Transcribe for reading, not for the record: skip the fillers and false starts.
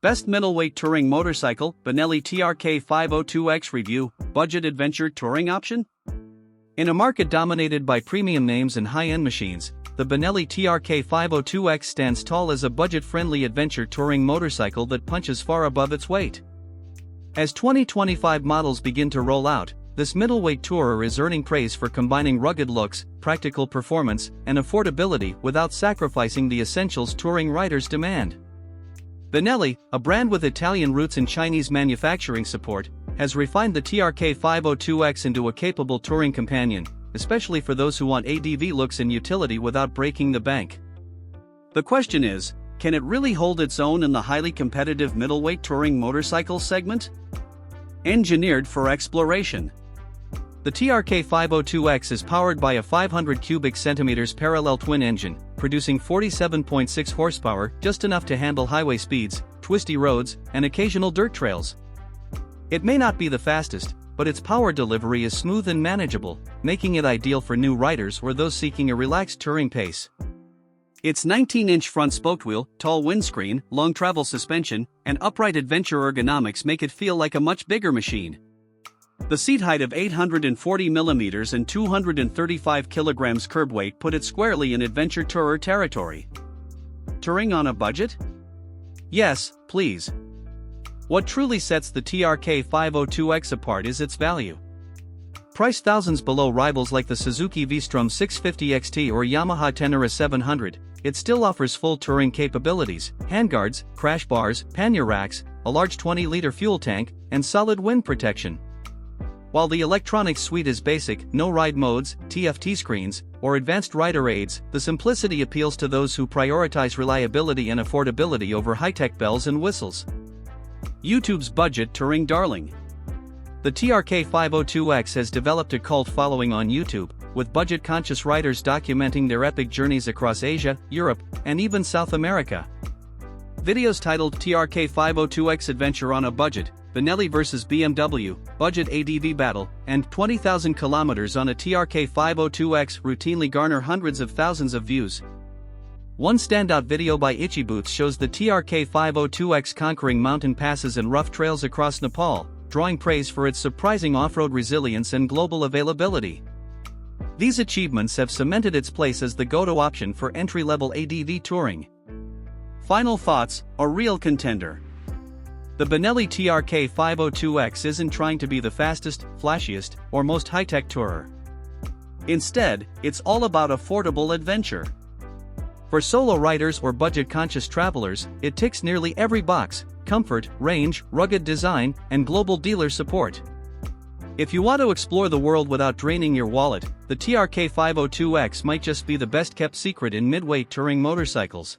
Best Middleweight Touring Motorcycle, Benelli TRK 502X Review, Budget Adventure Touring Option? In a market dominated by premium names and high-end machines, the Benelli TRK 502X stands tall as a budget-friendly adventure touring motorcycle that punches far above its weight. As 2025 models begin to roll out, this middleweight tourer is earning praise for combining rugged looks, practical performance, and affordability without sacrificing the essentials touring riders demand. Benelli, a brand with Italian roots and Chinese manufacturing support, has refined the TRK 502X into a capable touring companion, especially for those who want ADV looks and utility without breaking the bank. The question is, can it really hold its own in the highly competitive middleweight touring motorcycle segment? Engineered for exploration. The TRK 502X is powered by a 500 cubic centimeters parallel twin engine, producing 47.6 horsepower, just enough to handle highway speeds, twisty roads, and occasional dirt trails. It may not be the fastest, but its power delivery is smooth and manageable, making it ideal for new riders or those seeking a relaxed touring pace. Its 19-inch front spokewheel, tall windscreen, long travel suspension, and upright adventure ergonomics make it feel like a much bigger machine. The seat height of 840 mm and 235 kg curb weight put it squarely in adventure tourer territory. Touring on a budget? Yes, please. What truly sets the TRK 502X apart is its value. Priced thousands below rivals like the Suzuki V-Strom 650 XT or Yamaha Tenere 700, it still offers full touring capabilities, handguards, crash bars, pannier racks, a large 20-liter fuel tank, and solid wind protection. While the electronics suite is basic, no ride modes, TFT screens, or advanced rider aids, the simplicity appeals to those who prioritize reliability and affordability over high-tech bells and whistles. YouTube's budget touring darling. The TRK 502X has developed a cult following on YouTube, with budget-conscious riders documenting their epic journeys across Asia, Europe, and even South America. Videos titled TRK 502X Adventure on a Budget, Benelli vs BMW, Budget ADV Battle, and 20,000 kilometers on a TRK 502X routinely garner hundreds of thousands of views. One standout video by Itchy Boots shows the TRK 502X conquering mountain passes and rough trails across Nepal, drawing praise for its surprising off-road resilience and global availability. These achievements have cemented its place as the go-to option for entry-level ADV touring. Final thoughts: a real contender. The Benelli TRK 502X isn't trying to be the fastest, flashiest, or most high-tech tourer. Instead, it's all about affordable adventure. For solo riders or budget-conscious travelers, it ticks nearly every box: comfort, range, rugged design, and global dealer support. If you want to explore the world without draining your wallet, the TRK 502X might just be the best-kept secret in midweight touring motorcycles.